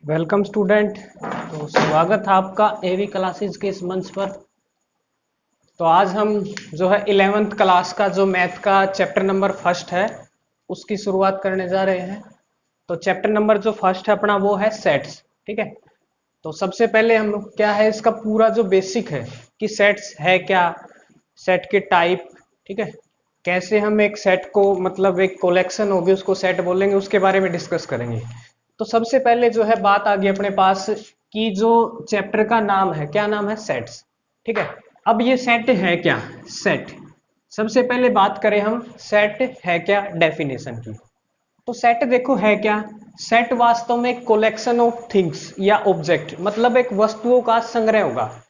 Welcome student. तो स्वागत है आपका एवी क्लासेस के इस मंच पर। तो आज हम जो है 11th क्लास का जो मैथ का चैप्टर नंबर फर्स्ट है उसकी शुरुआत करने जा रहे हैं। तो चैप्टर नंबर जो फर्स्ट है अपना वो है सेट्स। ठीक है। तो सबसे पहले हम लोग क्या है इसका पूरा जो बेसिक है कि सेट्स है क्या, सेट के टाइप, ठीक है, कैसे हम एक सेट को मतलब एक कलेक्शन होगी उसको सेट बोलेंगे, उसके बारे में डिस्कस करेंगे। तो सबसे पहले जो है बात आ गई अपने पास कि जो चैप्टर का नाम है, क्या नाम है, सेट्स। ठीक है। अब ये सेट है क्या, सेट, सबसे पहले बात करें हम सेट है क्या डेफिनेशन की। तो सेट देखो है क्या, सेट वास्तव में एक कलेक्शन ऑफ थिंग्स या ऑब्जेक्ट, मतलब एक वस्तुओं का संग्रह होगा।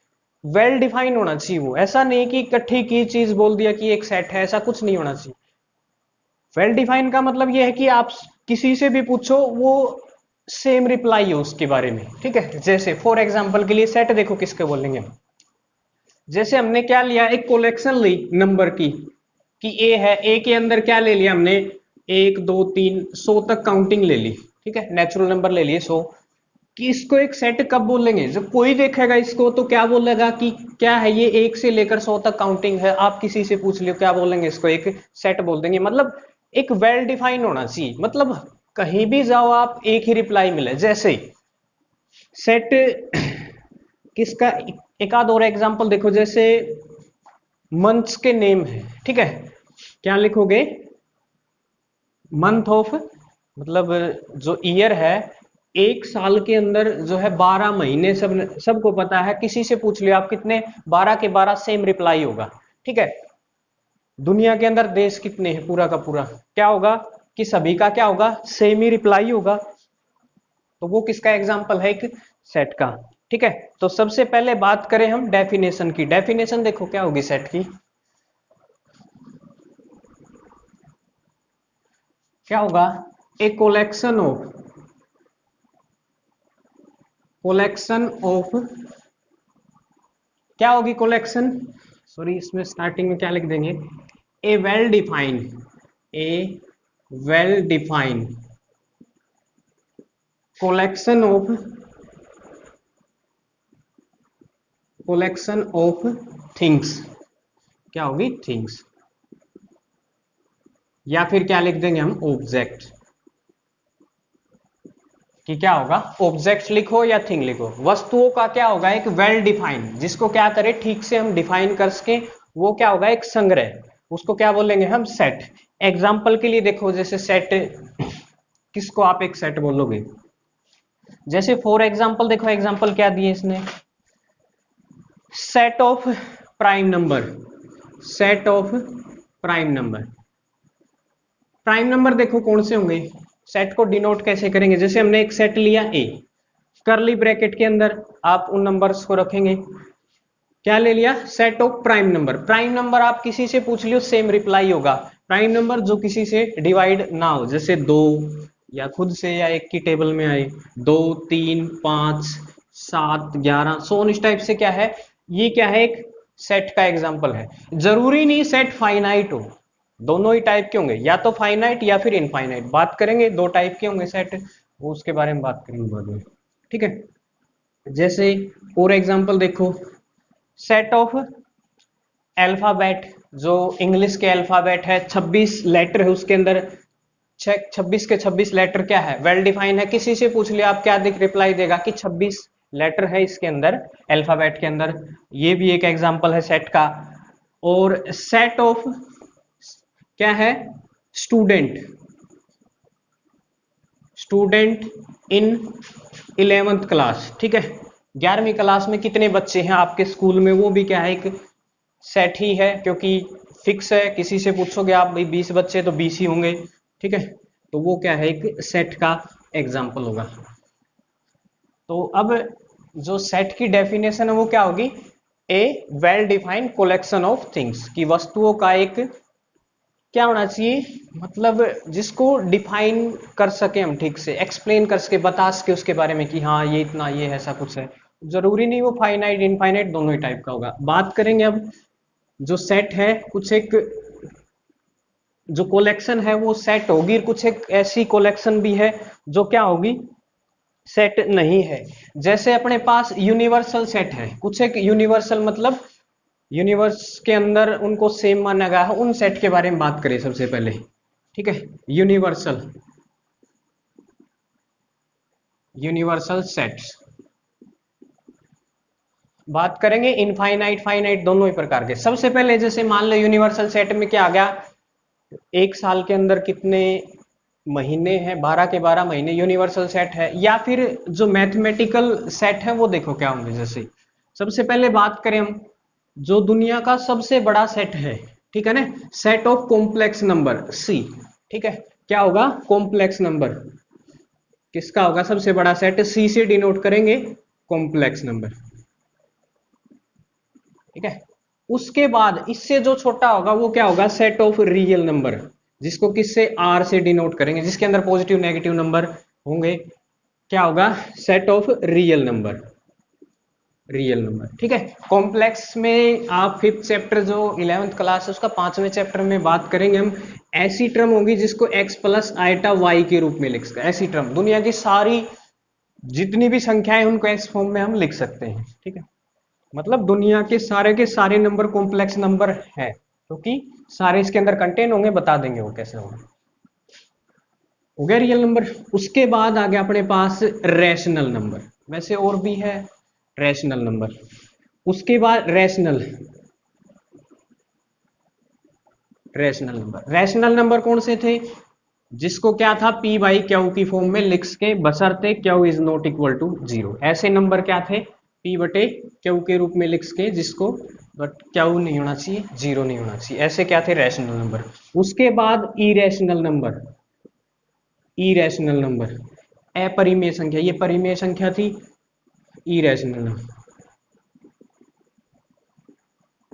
वेल डिफाइन होना चाहिए वो, ऐसा नहीं कि इकट्ठी की चीज बोल दिया कि एक सेट है, ऐसा कुछ नहीं होना चाहिए। वेल डिफाइन का मतलब ये है कि आप किसी से भी पूछो वो सेम रिप्लाई हो उसके बारे में। ठीक है। जैसे फॉर एग्जांपल के लिए सेट देखो किसके बोलेंगे हम। जैसे हमने क्या लिया, एक कलेक्शन ली नंबर की कि ए है, ए के अंदर क्या ले लिया हमने, 1 2 3 100 तक काउंटिंग ले ली। ठीक है, नेचुरल नंबर ले लिए 100। कि इसको एक सेट कब बोलेंगे, जब कोई देखेगा इसको तो क्या बोलेगा कि क्या है ये, 1 से लेकर 100 तक काउंटिंग है। आप किसी से पूछ लियो क्या बोलेंगे, इसको एक सेट बोल देंगे। मतलब एक वेल डिफाइन होना चाहिए, मतलब कहीं भी जाओ आप एक ही रिप्लाई मिले। जैसे सेट किसका, एक आध और एग्जांपल देखो। जैसे मंथ्स के नेम है, ठीक है, क्या लिखोगे, मंथ ऑफ, मतलब जो ईयर है, एक साल के अंदर जो है 12 महीने, सबको पता है। किसी से पूछ लियो आप कितने, 12 के 12 सेम रिप्लाई होगा। ठीक है। दुनिया के अंदर देश कितने हैं, पूरा का पूरा, क्या होगा कि सभी का क्या होगा, सेम ही रिप्लाई होगा। तो वो किसका एग्जाम्पल है, एक सेट का। ठीक है। तो सबसे पहले बात करें हम डेफिनेशन की। डेफिनेशन देखो क्या होगी सेट की, क्या होगा, ए कोलेक्शन ऑफ, क्या होगी कोलेक्शन, सॉरी इसमें स्टार्टिंग में क्या लिख देंगे, a well defined, a well defined collection of things, क्या होगी, थिंग्स, या फिर क्या लिख देंगे हम, ऑब्जेक्ट। कि क्या होगा, ऑब्जेक्ट लिखो या थिंग लिखो, वस्तुओं का क्या होगा, एक वेल डिफाइंड, जिसको क्या करें ठीक से हम डिफाइन कर सके, वो क्या होगा, एक संग्रह, उसको क्या बोलेंगे हम, सेट। एग्जाम्पल के लिए देखो, जैसे सेट किसको आप एक सेट बोलोगे, जैसे फॉर एग्जाम्पल देखो, एग्जाम्पल क्या दिए इसने, set of prime number, set of prime number. Prime number देखो कौन से होंगे, सेट को डिनोट कैसे करेंगे, जैसे हमने एक सेट लिया ए, करली ब्रैकेट के अंदर आप उन नंबर्स को रखेंगे, क्या ले लिया, set of prime number. Prime number आप किसी से पूछ लियो सेम रिप्लाई होगा। प्राइम नंबर जो किसी से डिवाइड ना हो, जैसे 2, या खुद से या एक की टेबल में आए, 2 3 5 7 11 सो इस टाइप से, क्या है ये, क्या है, एक सेट का एग्जाम्पल है। जरूरी नहीं सेट फाइनाइट हो, दोनों ही टाइप के होंगे, या तो फाइनाइट या फिर इनफाइनाइट। बात करेंगे दो टाइप के होंगे सेट, वो उसके बारे में बात करेंगे बाद में। ठीक है। जैसे फॉर एग्जांपल देखो, सेट ऑफ अल्फाबेट, जो इंग्लिश के अल्फाबेट है, 26 लेटर है उसके अंदर, 26 के 26 लेटर क्या है, वेल डिफाइन है। किसी से पूछ लिया आप क्या दिख रिप्लाई देगा कि 26 लेटर है इसके अंदर, अल्फाबेट के अंदर। ये भी एक एग्जांपल है सेट का। और सेट ऑफ क्या है, student, student in 11th class. ठीक है, 11वीं क्लास में कितने बच्चे हैं आपके स्कूल में, वो भी क्या है, एक सेट ही है, क्योंकि फिक्स है। किसी से पूछोगे आप भाई 20 बच्चे तो 20 ही होंगे। ठीक है। तो वो क्या है, एक सेट का एग्जाम्पल होगा। तो अब जो सेट की डेफिनेशन है वो क्या होगी, a well defined collection of things, की वस्तुओं का एक क्या होना चाहिए, मतलब जिसको डिफाइन कर सके हम, ठीक से एक्सप्लेन कर सके, बता सके उसके बारे में कि हाँ ये इतना, ये ऐसा कुछ है। जरूरी नहीं वो फाइनाइट इनफाइनाइट दोनों ही टाइप का होगा। बात करेंगे अब, जो सेट है कुछ एक, जो कलेक्शन है वो सेट होगी, कुछ एक ऐसी कलेक्शन भी है जो क्या होगी, सेट नहीं है। जैसे अपने पास यूनिवर्सल सेट है, कुछ एक यूनिवर्सल मतलब यूनिवर्स के अंदर उनको सेम माना गया है, उन सेट के बारे में बात करें सबसे पहले। ठीक है, यूनिवर्सल यूनिवर्सल सेट्स बात करेंगे, इनफाइनाइट फाइनाइट दोनों ही प्रकार के। सबसे पहले जैसे मान लो यूनिवर्सल सेट में क्या आ गया, एक साल के अंदर कितने महीने हैं, 12 के 12 महीने यूनिवर्सल सेट है। या फिर जो मैथमेटिकल सेट है वो देखो क्या होंगे। जैसे सबसे पहले बात करें हम, जो दुनिया का सबसे बड़ा सेट है, ठीक है ना, set of complex number C. ठीक है, क्या होगा, कॉम्प्लेक्स नंबर किसका होगा, सबसे बड़ा सेट सी से डिनोट करेंगे कॉम्प्लेक्स नंबर। ठीक है, उसके बाद इससे जो छोटा होगा वो क्या होगा, सेट ऑफ रियल नंबर, जिसको किससे, आर से डिनोट करेंगे, जिसके अंदर पॉजिटिव नेगेटिव नंबर होंगे। क्या होगा, set of real number, real number. ठीक है, कॉम्प्लेक्स में आप फिफ्थ चैप्टर जो 11th क्लास है उसका 5वें चैप्टर में बात करेंगे हम। ऐसी टर्म होगी जिसको x प्लस आइटा वाई के रूप में लिख सकते हैं। ऐसी टर्म दुनिया की सारी जितनी भी संख्याएं उनको एक्स फॉर्म में हम लिख सकते हैं। ठीक है, मतलब दुनिया के सारे नंबर कॉम्प्लेक्स नंबर है, क्योंकि सारे इसके अंदर कंटेन होंगे, बता देंगे वो कैसे होंगे। हो गया रियल नंबर। उसके बाद आ गया अपने पास रैशनल नंबर, वैसे और भी है रैशनल नंबर। उसके बाद रैशनल नंबर, रैशनल नंबर कौन से थे, जिसको क्या था, पी बाई क्यू की फॉर्म में लिख के, बशर्ते Q is not equal to zero. ऐसे नंबर क्या थे, पी बटे क्यू के रूप में लिख के, जिसको बट क्यू नहीं होना चाहिए, जीरो नहीं होना चाहिए, ऐसे क्या थे, रैशनल नंबर। उसके बाद इरेशनल नंबर, इरेशनल नंबर अपरिमेय संख्या, ये परिमेय संख्या थी, इरेशनल नंबर।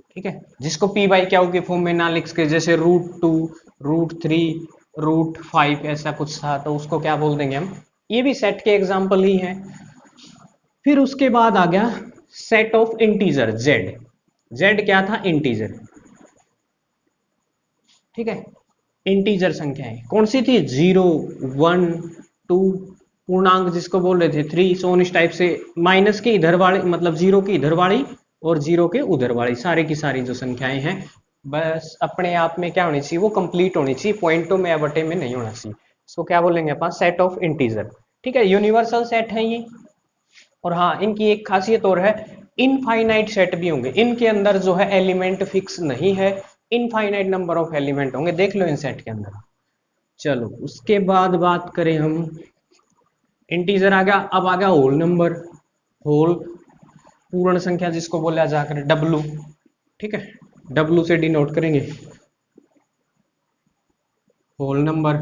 ठीक है, जिसको पी बाई क्यू के फॉर्म में ना लिख के, जैसे √2 √3 √5 ऐसा कुछ था, तो उसको क्या बोल देंगे हम, ये भी सेट के एग्जाम्पल ही हैं। फिर उसके बाद आ गया set of integer, Z. Z क्या था, इंटीजर। ठीक है, इंटीजर संख्याएं कौन सी थी, 0 1 2, पूर्णांक जिसको बोल रहे थे 3, सोन इस टाइप से, माइनस के इधर वाली मतलब जीरो की इधर वाली और जीरो के उधर वाली, सारी की सारी जो संख्याएं हैं बस अपने आप में क्या होनी चाहिए, वो कंप्लीट होनी चाहिए, पॉइंटों में या बटे में नहीं होना चाहिए। इसको क्या बोलेंगे अपन, सेट ऑफ इंटीजर। ठीक है, यूनिवर्सल सेट है ये। और हाँ, इनकी एक खासियत और है, इनफाइनाइट सेट भी होंगे, इनके अंदर जो है एलिमेंट फिक्स नहीं है, इनफाइनाइट नंबर ऑफ एलिमेंट होंगे, देख लो इन सेट के अंदर। चलो उसके बाद बात करें हम, इंटीजर आ गया, अब आ गया होल नंबर। होल पूर्ण संख्या जिसको बोला जाकर डब्लू। ठीक है, डब्लू से डिनोट करेंगे होल नंबर,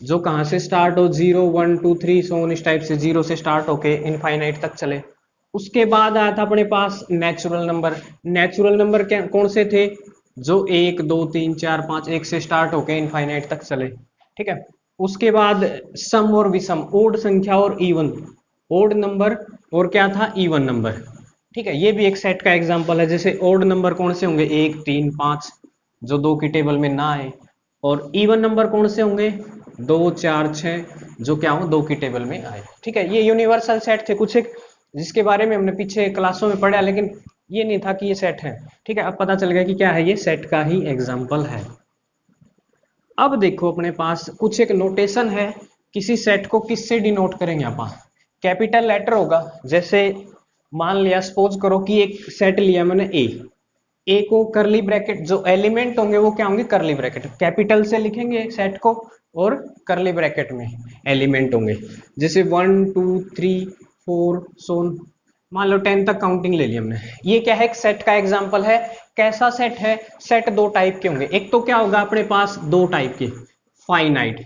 जो कहां से स्टार्ट हो, 0 1 2 3 सोन इस टाइप से, जीरो से स्टार्ट होके इनफाइनाइट तक चले। उसके बाद आया था अपने पास नेचुरल नंबर। नेचुरल नंबर क्या कौन से थे, जो 1 2 3 4 5 1 से स्टार्ट होके इनफाइनाइट तक चले। ठीक है, उसके बाद सम और विषम, ओड संख्या और इवन, ओड नंबर और क्या था, इवन नंबर। ठीक है, ये भी एक सेट का एग्जांपल है। जैसे ओड नंबर कौन से होंगे, 1 3 5, जो 2 की टेबल में ना आए। और इवन नंबर कौन से होंगे, 2 4 6, जो क्या हो 2 की टेबल में आए। ठीक है, ये यूनिवर्सल सेट थे कुछ एक, जिसके बारे में हमने पीछे क्लासों में पढ़ा, लेकिन ये नहीं था कि ये सेट है। ठीक है, अब पता चल गया कि क्या है, ये सेट का ही एग्जाम्पल है। अब देखो अपने पास कुछ एक नोटेशन है, किसी सेट को किससे डिनोट करेंगे अपन, कैपिटल लेटर होगा। जैसे मान लिया, सपोज करो कि एक सेट लिया मैंने ए को करली ब्रैकेट, जो एलिमेंट होंगे वो क्या होंगे, करली ब्रैकेट, कैपिटल से लिखेंगे सेट को, और करली ब्रैकेट में एलिमेंट होंगे। जैसे 1 2 3 4 सोन, मान लो 10 तक काउंटिंग ले ली हमने। ये क्या है, एक सेट का एग्जांपल है। कैसा सेट है, सेट दो टाइप के होंगे, एक तो क्या होगा अपने पास, दो टाइप के, फाइनाइट,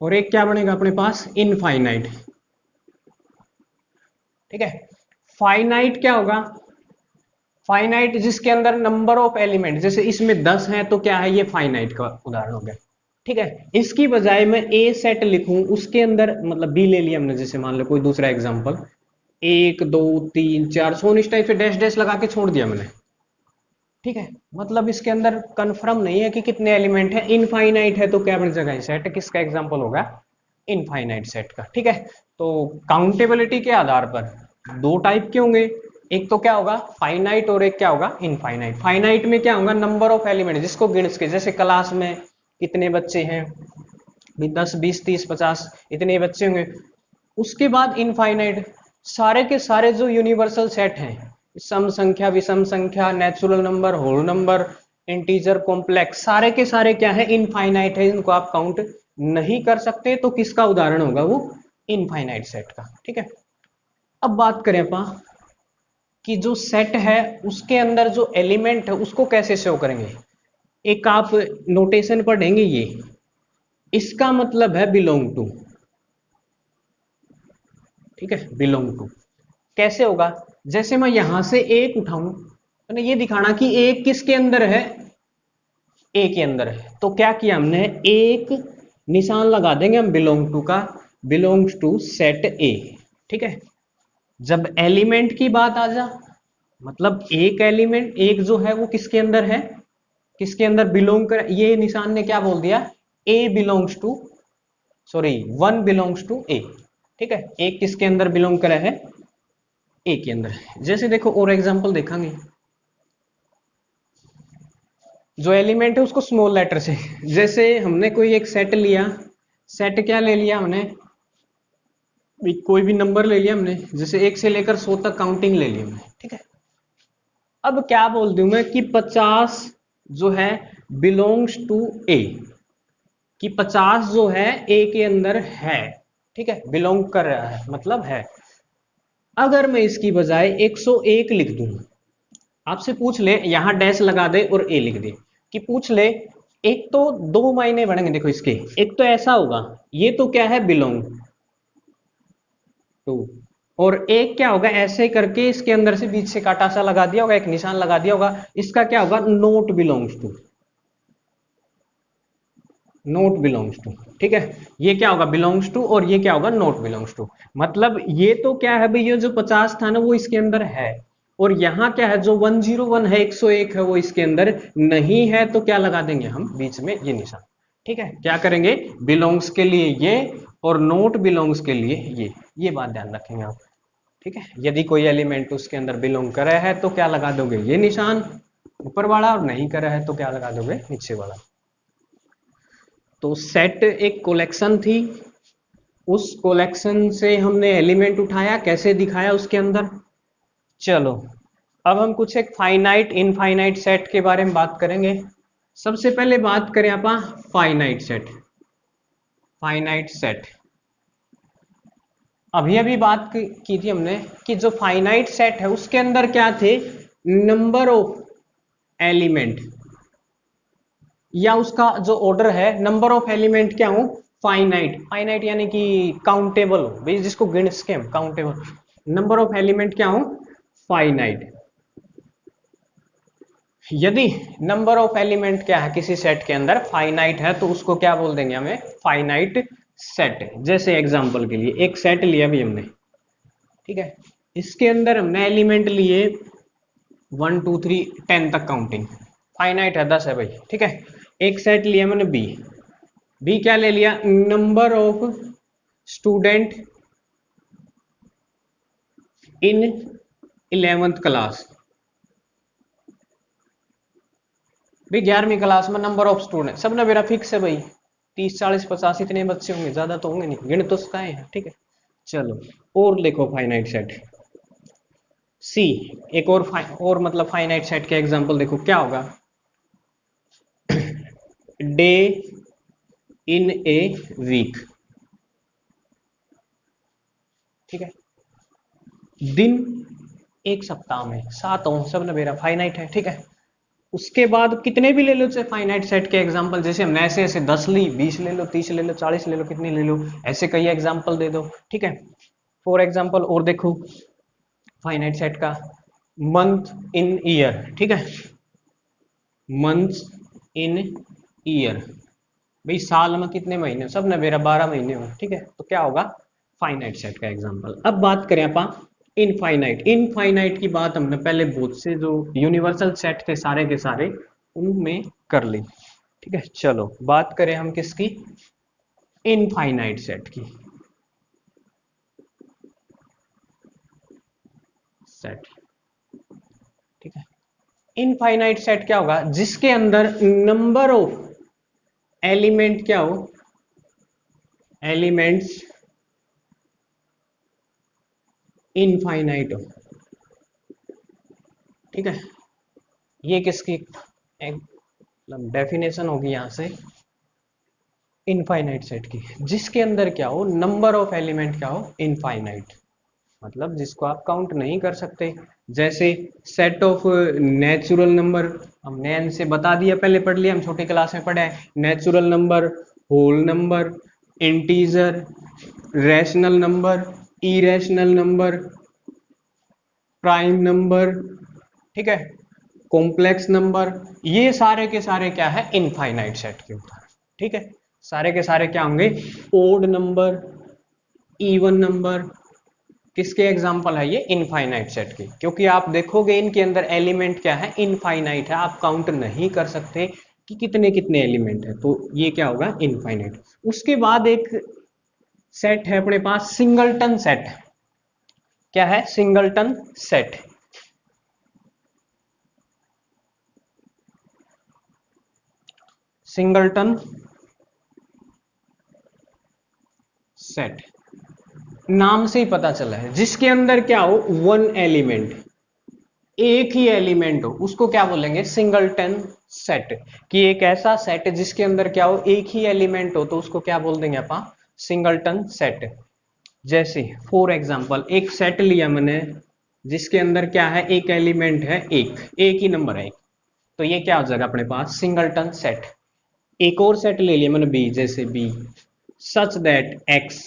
और एक क्या बनेगा अपने पास, इनफाइनाइट। ठीक है, फाइनाइट क्या होगा, फाइनाइट जिसके अंदर नंबर ऑफ एलिमेंट, जैसे इसमें 10 है तो क्या है, ये फाइनाइट का उदाहरण हो गया। ठीक है, इसकी बजाय मैं ए सेट लिखूं, उसके अंदर मतलब बी ले लिया हमने, जैसे मान लो कोई दूसरा एग्जांपल, 1 2 3 4 सोन इस टाइप से डैश डैश लगा के छोड़ दिया मैंने। ठीक है, मतलब इसके अंदर कंफर्म नहीं है कि कितने एलिमेंट है, इनफाइनाइट है तो क्या बन जाएगा, सेट किसका एग्जांपल होगा, इनफाइनाइट सेट का। ठीक है, तो काउंटेबिलिटी के आधार पर दो टाइप के होंगे, एक तो क्या होगा फाइनाइट और एक क्या होगा इनफाइनाइट। फाइनाइट में क्या होगा नंबर ऑफ एलिमेंट जिसको गिन के, जैसे क्लास में कितने बच्चे हैं, 10 20 30 50 इतने बच्चे होंगे। उसके बाद इनफाइनाइट सारे के सारे जो यूनिवर्सल सेट हैं, सम संख्या, विषम संख्या, natural number, whole number, integer, complex, सारे के सारे क्या है इनफाइनाइट है, इनको आप काउंट नहीं कर सकते। तो किसका उदाहरण होगा वो इनफाइनाइट सेट का। ठीक है, अब बात करें अपन कि जो सेट है उसके अंदर जो एलिमेंट है उसको कैसे शो करेंगे। एक आप नोटेशन पढ़ेंगे, ये इसका मतलब है बिलोंग टू। ठीक है, बिलोंग टू कैसे होगा, जैसे मैं यहां से एक उठाऊं तो ये दिखाना कि एक किसके अंदर है, ए के अंदर है। तो क्या किया हमने, एक निशान लगा देंगे हम बिलोंग टू का, बिलोंग्स टू सेट ए। ठीक है, जब एलिमेंट की बात आ जा, मतलब एक एलिमेंट एक जो है वो किसके अंदर है, किसके अंदर बिलोंग कर, ये निशान ने क्या बोल दिया, A belongs to, sorry one belongs to A. ठीक है, एक किसके अंदर बिलोंग करा है, ए के अंदर। जैसे देखो और एग्जांपल देखेंगे, जो एलिमेंट है उसको स्मॉल लेटर से, जैसे हमने कोई एक सेट लिया, सेट क्या ले लिया हमने, कोई भी नंबर ले लिया हमने, जैसे 1 से लेकर 100 तक काउंटिंग ले ली हमने। ठीक है, अब क्या बोल दूं मैं कि 50 जो है बिलोंग्स टू ए, कि 50 जो है ए के अंदर है। ठीक है, बिलोंग कर रहा है मतलब है। अगर मैं इसकी बजाय 101 लिख दूं, आपसे पूछ ले यहां डैश लगा दे और ए लिख दे, कि पूछ ले, एक तो दो मायने बनेंगे देखो इसके, एक तो ऐसा होगा ये तो क्या है बिलोंग टू, और एक क्या होगा ऐसे करके इसके अंदर से बीच से काटा सा लगा दिया होगा, एक निशान लगा दिया होगा, इसका क्या होगा not belongs to, not belongs to. ठीक है, ये क्या होगा बिलोंग्स टू और ये क्या होगा नोट बिलोंग्स टू। मतलब ये तो क्या है भाई, ये जो 50 था ना वो इसके अंदर है, और यहाँ क्या है जो 101 है 101 है वो इसके अंदर नहीं है, तो क्या लगा देंगे हम बीच में ये निशान। ठीक है, क्या करेंगे बिलोंग्स के लिए ये और नोट बिलोंग्स के लिए ये बात ध्यान रखेंगे आप। ठीक है, यदि कोई एलिमेंट उसके अंदर बिलोंग कर रहा है तो क्या लगा दोगे ये निशान ऊपर वाला, और नहीं कर रहा है तो क्या लगा दोगे नीचे वाला। तो सेट एक कलेक्शन थी, उस कलेक्शन से हमने एलिमेंट उठाया, कैसे दिखाया उसके अंदर। चलो अब हम कुछ एक फाइनाइट इनफाइनाइट सेट के बारे में बात करेंगे। सबसे पहले बात करें आप फाइनाइट सेट। फाइनाइट सेट अभी अभी बात की थी हमने कि जो फाइनाइट सेट है उसके अंदर क्या थे, नंबर ऑफ एलिमेंट, या उसका जो ऑर्डर है नंबर ऑफ एलिमेंट क्या हो फाइनाइट, फाइनाइट यानी कि काउंटेबल हो भाई, जिसको गिन सके हम काउंटेबल, नंबर ऑफ एलिमेंट क्या हो फाइनाइट। यदि नंबर ऑफ एलिमेंट क्या है किसी सेट के अंदर फाइनाइट है तो उसको क्या बोल देंगे हमें फाइनाइट सेट। जैसे एग्जांपल के लिए एक सेट लिया भी हमने, ठीक है, इसके अंदर हमने एलिमेंट लिए 1 2 3 10 तक काउंटिंग, फाइनाइट है 10 है भाई। ठीक है, एक सेट लिया मैंने बी क्या ले लिया number of student in 11th class, भाई 11वीं क्लास में नंबर ऑफ स्टूडेंट सब ना मेरा फिक्स है भाई, 30 40 50 इतने बच्चे होंगे, ज्यादा तो होंगे नहीं, गिन तो सकाए हैं। ठीक है, चलो और देखो फाइनाइट सेट सी, एक और मतलब फाइनाइट सेट के एग्जांपल देखो क्या होगा, डे इन ए वीक। ठीक है, दिन एक सप्ताह में 7 हो, सब ना मेरा फाइनाइट है। ठीक है, उसके बाद कितने भी ले लो चाहे फाइनाइट सेट के एग्जांपल, जैसे हमने ऐसे ऐसे 10 ली, 20 ले लो, 30 ले लो, 40 ले लो, कितनी ले लो, ऐसे कई एग्जांपल दे दो। ठीक है, फॉर एग्जांपल और देखो फाइनाइट सेट का मंथ इन ईयर। ठीक है, मंथ इन ईयर, भाई साल में कितने महीने, सब ना मेरा 12 महीने हो। ठीक है, तो क्या होगा फाइनाइट सेट का एग्जांपल। अब बात करें अपन इनफाइनाइट, इनफाइनाइट की बात हमने पहले बहुत से जो यूनिवर्सल सेट थे सारे के सारे उनमें कर ली। ठीक है, चलो बात करें हम किसकी इनफाइनाइट सेट की। सेट, ठीक है। इनफाइनाइट सेट क्या होगा? जिसके अंदर नंबर ऑफ एलिमेंट क्या हो, एलिमेंट्स इनफाइनाइट हो, ठीक है। ये किसकी एक डेफिनेशन होगी यहां से इनफाइनाइट सेट की, जिसके अंदर क्या हो, नंबर ऑफ एलिमेंट क्या हो, इनफाइनाइट, मतलब जिसको आप काउंट नहीं कर सकते। जैसे सेट ऑफ नेचुरल नंबर, हमने एन से बता दिया, पहले पढ़ लिया, हम छोटी क्लास में पढ़े हैं। Natural number, whole number, integer, rational number, irrational number, prime number, ठीक है, कॉम्प्लेक्स नंबर, ये सारे के सारे क्या है, इनफाइनाइट सेट के ऊपर, ठीक है। सारे के सारे क्या होंगे, ओड नंबर, इवन नंबर, किसके एग्जाम्पल है ये, इनफाइनाइट सेट के। क्योंकि आप देखोगे इनके अंदर एलिमेंट क्या है, इनफाइनाइट है, आप काउंट नहीं कर सकते कि कितने कितने एलिमेंट है, तो ये क्या होगा, इनफाइनाइट। उसके बाद एक सेट है अपने पास, सिंगलटन सेट। क्या है, सिंगलटन सेट। सिंगलटन सेट नाम से ही पता चला है, जिसके अंदर क्या हो, वन एलिमेंट, एक ही एलिमेंट हो, उसको क्या बोलेंगे, सिंगलटन सेट। कि एक ऐसा सेट जिसके अंदर क्या हो, एक ही एलिमेंट हो, तो उसको क्या बोल देंगे अपन, सिंगलटन सेट। जैसे फॉर एग्जांपल एक सेट लिया मैंने, जिसके अंदर क्या है, एक एलिमेंट है, एक ही नंबर है एक, तो ये क्या हो जाएगा अपने पास, सिंगलटन सेट। एक और सेट ले लिया मैंने बी, जैसे B such that X,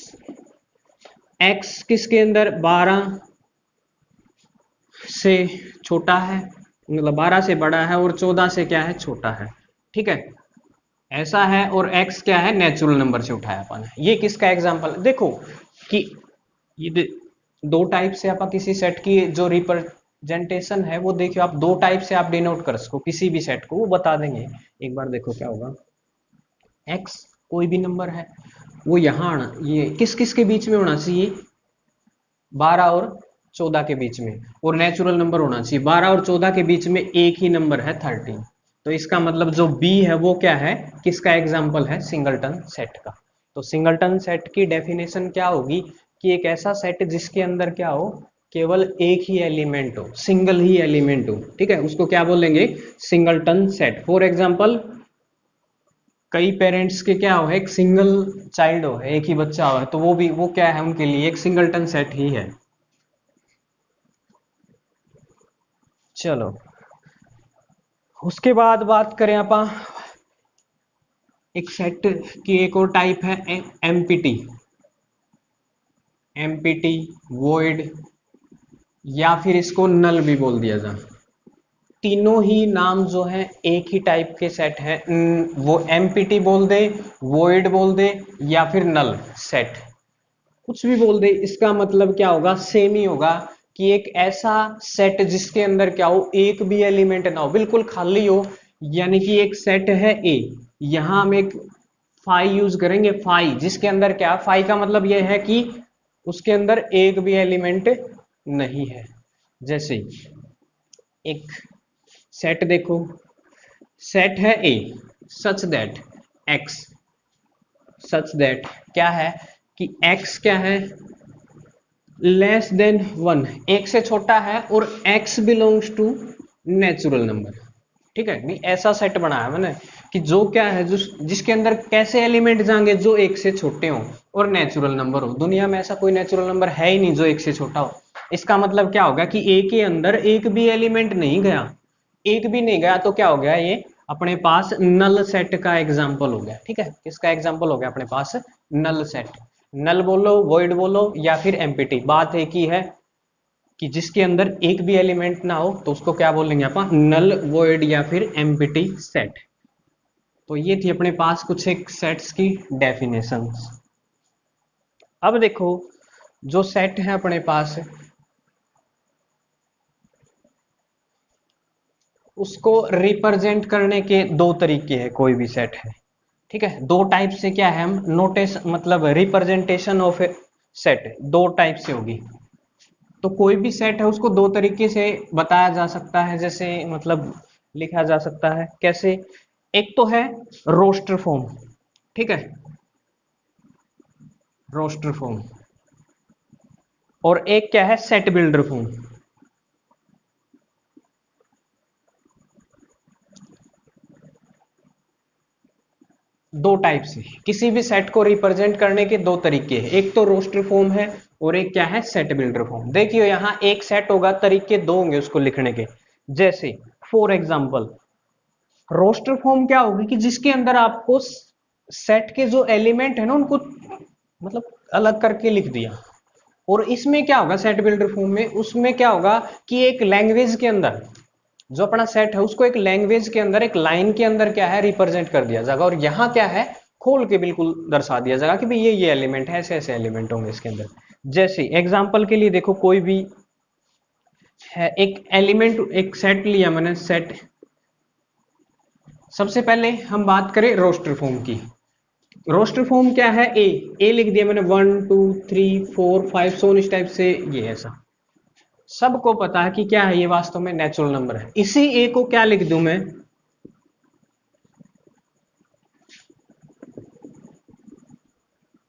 X किसके अंदर 12 से छोटा है, मतलब 12 से बड़ा है, और 14 से क्या है, छोटा है, ठीक है, ऐसा है। और x क्या है, नेचुरल नंबर से उठाया अपन ने। ये किसका एग्जांपल, देखो कि ये दो टाइप से आप किसी सेट की जो रिप्रेजेंटेशन है वो देखियो, आप दो टाइप से आप डिनोट कर सको किसी भी सेट को, वो बता देंगे। एक बार देखो क्या होगा, x कोई भी नंबर है, वो यहाँ आना, ये किस किस के बीच में होना चाहिए, 12 और 14 के बीच में, और नेचुरल नंबर होना चाहिए 12 और 14 के बीच में, एक ही नंबर है 13। तो इसका मतलब जो बी है वो क्या है, किसका एग्जाम्पल है, सिंगलटन सेट का। तो सिंगलटन सेट की डेफिनेशन क्या होगी, कि एक ऐसा सेट जिसके अंदर क्या हो, केवल एक ही एलिमेंट हो, सिंगल ही एलिमेंट हो, ठीक है, उसको क्या बोलेंगे, सिंगलटन सेट। फॉर एग्जाम्पल कई पेरेंट्स के क्या हो, एक सिंगल चाइल्ड हो, एक ही बच्चा हो, तो वो भी, वो क्या है, उनके लिए एक सिंगलटन सेट ही है। चलो उसके बाद बात करें अपन, एक सेट की एक और टाइप है एमपीटी, एमपीटी वॉइड, या फिर इसको नल भी बोल दिया जाए। तीनों ही नाम जो है एक ही टाइप के सेट है, वो एमपीटी बोल दे, वॉइड बोल दे, या फिर नल सेट, कुछ भी बोल दे, इसका मतलब क्या होगा, सेम ही होगा। कि एक ऐसा सेट जिसके अंदर क्या हो, एक भी एलिमेंट ना हो, बिल्कुल खाली हो। यानी कि एक सेट है ए, यहां हम एक फाई यूज करेंगे, फाई जिसके अंदर क्या, फाई का मतलब यह है कि उसके अंदर एक भी एलिमेंट नहीं है। जैसे एक सेट देखो, सेट है A such that X, such that क्या है, कि x क्या है, लेस देन 1, एक से छोटा है, और x belongs to natural number, ठीक है। नहीं ऐसा सेट बनाया मैंने कि जो क्या है, जो जिसके अंदर कैसे एलिमेंट जाएंगे, जो एक से छोटे हो और नेचुरल नंबर हो। दुनिया में ऐसा कोई नेचुरल नंबर है ही नहीं जो एक से छोटा हो। इसका मतलब क्या होगा, कि ए के अंदर एक भी एलिमेंट नहीं गया, एक भी नहीं गया, तो क्या हो गया, ये अपने पास नल सेट का एग्जाम्पल हो गया, ठीक है। किसका एग्जाम्पल हो गया अपने पास, नल सेट। नल बोलो, वॉइड बोलो, या फिर एम्पिटी, बात एक ही है कि जिसके अंदर एक भी एलिमेंट ना हो, तो उसको क्या बोलेंगे अपन, नल वॉइड या फिर एम्पिटी सेट। तो ये थी अपने पास कुछ एक सेट्स की डेफिनेशंस। अब देखो जो सेट है अपने पास, उसको रिप्रेजेंट करने के दो तरीके हैं, कोई भी सेट है। ठीक है, दो टाइप से क्या है, हम नोटेश मतलब रिप्रेजेंटेशन ऑफ सेट दो टाइप से होगी। तो कोई भी सेट है उसको दो तरीके से बताया जा सकता है, जैसे मतलब लिखा जा सकता है कैसे। एक तो है रोस्टर फॉर्म, ठीक है, रोस्टर फॉर्म, और एक क्या है सेट बिल्डर फॉर्म। दो टाइप से किसी भी सेट को रिप्रेजेंट करने के दो तरीके हैं, एक तो रोस्टर फॉर्म है और एक क्या है सेट बिल्डर फॉर्म। देखिए यहां एक सेट होगा, तरीके दो होंगे उसको लिखने के। जैसे फॉर एग्जांपल रोस्टर फॉर्म क्या होगी कि जिसके अंदर आपको सेट के जो एलिमेंट है ना उनको मतलब अलग करके लिख दिया। और इसमें क्या होगा सेट बिल्डर फॉर्म में, उसमें क्या होगा कि एक लैंग्वेज के अंदर जो अपना सेट है उसको एक लैंग्वेज के अंदर एक लाइन के अंदर क्या है रिप्रेजेंट कर दिया जाएगा, और यहां क्या है खोल के बिल्कुल दर्शा दिया जाएगा कि भाई ये एलिमेंट है, ऐसे ऐसे एलिमेंट होंगे इसके अंदर। जैसे एग्जांपल के लिए देखो कोई भी है एक एलिमेंट, एक सेट लिया मैंने सेट। सबसे पहले हम बात करें रोस्टर फॉर्म की। रोस्टर फॉर्म क्या है, ए लिख दिया मैंने 1 2 3 4 5 सो इस टाइप से, ये ऐसा सबको पता है कि क्या है ये वास्तव में नेचुरल नंबर है। इसी ए को क्या लिख दूं मैं,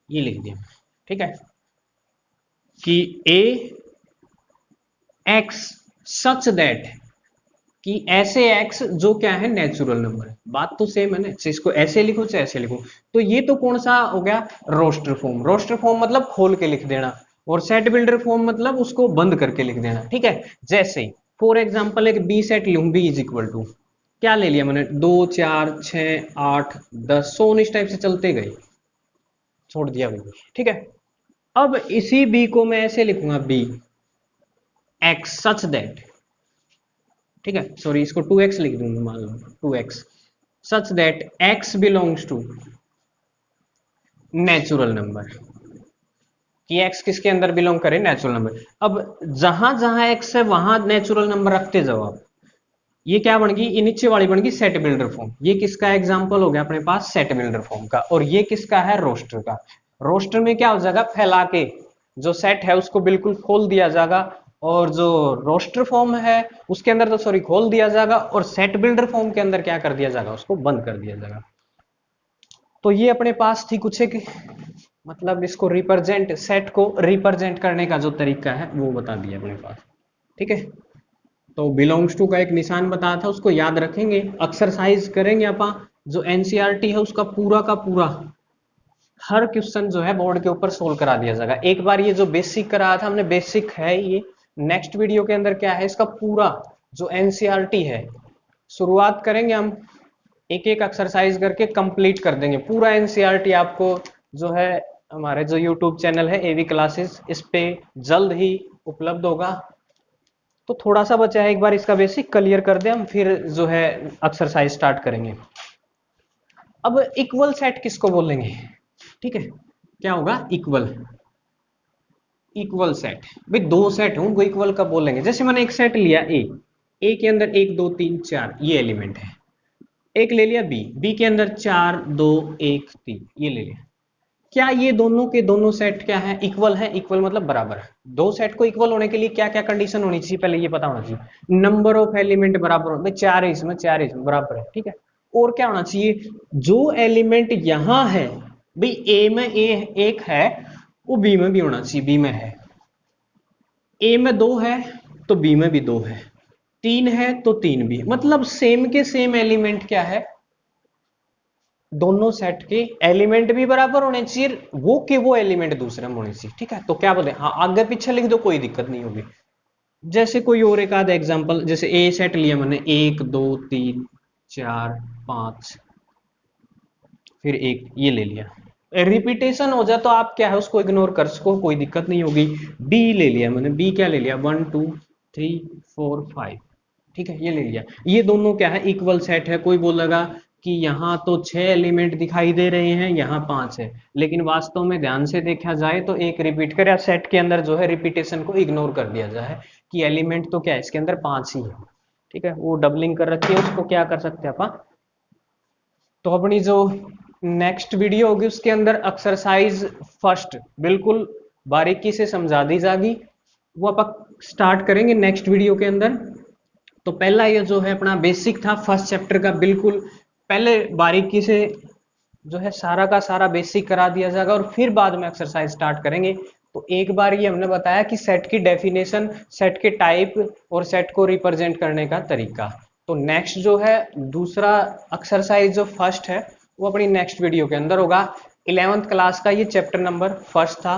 ये लिख दिया, ठीक है, कि ए एक्स सच दैट, कि ऐसे एक्स जो क्या है नेचुरल नंबर है। बात तो सेम है ना, चाहे इसको ऐसे लिखो चाहे ऐसे लिखो। तो ये तो कौन सा हो गया रोस्टर फॉर्म। रोस्टर फॉर्म मतलब खोल के लिख देना, और सेट बिल्डर फॉर्म मतलब उसको बंद करके लिख देना, ठीक है। जैसे फॉर एग्जांपल एक बी सेट लूं, बी इज इक्वल टू क्या ले लिया मैंने 2 4 6 8 10 100 इस टाइप से चलते गए, छोड़ दिया भाई, ठीक है। अब इसी बी को मैं ऐसे लिखूंगा बी एक्स सच दैट, ठीक है, सॉरी इसको 2x लिख दूंगा, मान लो 2x such that x belongs to natural number, कि x किसके अंदर बिलोंग करे नेचुरल नंबर। अब जहां जहां x है वहां नेचुरल नंबर रखते जाओ आप। ये क्या बन गई, ये नीचे वाली बन गई सेट बिल्डर फॉर्म। ये किसका एग्जांपल हो गया अपने पास सेट बिल्डर फॉर्म का, और ये किसका है रोस्टर का। रोस्टर में क्या हो जाएगा फैला के जो सेट है उसको बिल्कुल खोल दिया जाएगा, और जो रोस्टर फॉर्म है उसके अंदर तो सॉरी खोल दिया जाएगा, और सेट बिल्डर फॉर्म के अंदर क्या कर दिया जाएगा उसको बंद कर दिया जाएगा। तो ये अपने पास थी कुछ एक मतलब इसको रिप्रेजेंट सेट को रिप्रेजेंट करने का जो तरीका है वो बता दिया अपने पास, ठीक है। तो बिलोंग्स टू का एक निशान बताया था उसको याद रखेंगे, एक्सरसाइज करेंगे अपन। जो एनसीईआरटी है उसका पूरा का पूरा हर क्वेश्चन जो है बोर्ड के ऊपर सोल्व करा दिया जाएगा। एक बार ये जो बेसिक कराया था हमने, बेसिक है ये। नेक्स्ट वीडियो के अंदर क्या है इसका पूरा जो एनसीईआरटी है शुरुआत करेंगे हम, एक एक एक्सरसाइज करके कंप्लीट कर देंगे पूरा एनसीईआरटी। आपको जो है हमारे जो यूट्यूब चैनल है एवी क्लासेस, इस पे जल्द ही उपलब्ध होगा। तो थोड़ा सा बचा है, एक बार इसका बेसिक क्लियर कर दे हम, फिर जो है एक्सरसाइज स्टार्ट करेंगे। अब इक्वल सेट किसको बोलेंगे, ठीक है, क्या होगा इक्वल, इक्वल सेट। भाई दो सेट है उनको इक्वल कब बोलेंगे, जैसे मैंने एक सेट लिया ए के अंदर 1 2 3 4 ये एलिमेंट है। एक ले लिया बी के अंदर 4 2 1 3 ये ले लिया। क्या ये दोनों के दोनों सेट क्या है इक्वल है, इक्वल मतलब बराबर है। दो सेट को इक्वल होने के लिए क्या क्या कंडीशन होनी चाहिए पहले ये पता होना चाहिए। नंबर ऑफ एलिमेंट बराबर हो, भाई 4 है इसमें 4 है इसमें बराबर है, ठीक है। और क्या होना चाहिए, जो एलिमेंट यहां है भाई ए में ए एक है वो बी में भी होना चाहिए, बी में है। ए में 2 है तो बी में भी 2 है, 3 है तो 3 भी है। मतलब सेम के सेम एलिमेंट क्या है, दोनों सेट के एलिमेंट भी बराबर होने चाहिए, वो एलिमेंट दूसरे में होने चाहिए, ठीक है। तो क्या बोलते हैं, हाँ आगे पीछे लिख दो कोई दिक्कत नहीं होगी। जैसे कोई और एक आधा एग्जांपल, जैसे ए सेट लिया मैंने 1 2 3 4 5 फिर एक ये ले लिया, रिपीटेशन हो जाए तो आप क्या है उसको इग्नोर कर सको, कोई दिक्कत नहीं होगी। बी ले लिया मैंने, बी क्या ले लिया 1 2 3 4 5, ठीक है ये ले लिया। ये दोनों क्या है इक्वल सेट है। कोई बोलेगा कि यहाँ तो 6 एलिमेंट दिखाई दे रहे हैं यहाँ 5 है, लेकिन वास्तव में ध्यान से देखा जाए तो एक रिपीट कर सेट के अंदर जो है रिपीटेशन को इग्नोर कर दिया जाए कि एलिमेंट तो क्या है इसके अंदर 5 ही है, ठीक है। वो डबलिंग कर रखी है उसको क्या कर सकते हैं अपन। तो अपनी जो नेक्स्ट वीडियो होगी उसके अंदर एक्सरसाइज फर्स्ट बिल्कुल बारीकी से समझा दी जाएगी, वो आप स्टार्ट करेंगे नेक्स्ट वीडियो के अंदर। तो पहला ये जो है अपना बेसिक था फर्स्ट चैप्टर का, बिल्कुल पहले बारीकी से जो है सारा का सारा बेसिक करा दिया जाएगा और फिर बाद में एक्सरसाइज स्टार्ट करेंगे। तो एक बार ये हमने बताया कि सेट की डेफिनेशन, सेट के टाइप और सेट को रिप्रेजेंट करने का तरीका। तो नेक्स्ट जो है दूसरा एक्सरसाइज जो फर्स्ट है वो अपनी नेक्स्ट वीडियो के अंदर होगा। 11th क्लास का ये चैप्टर नंबर फर्स्ट था।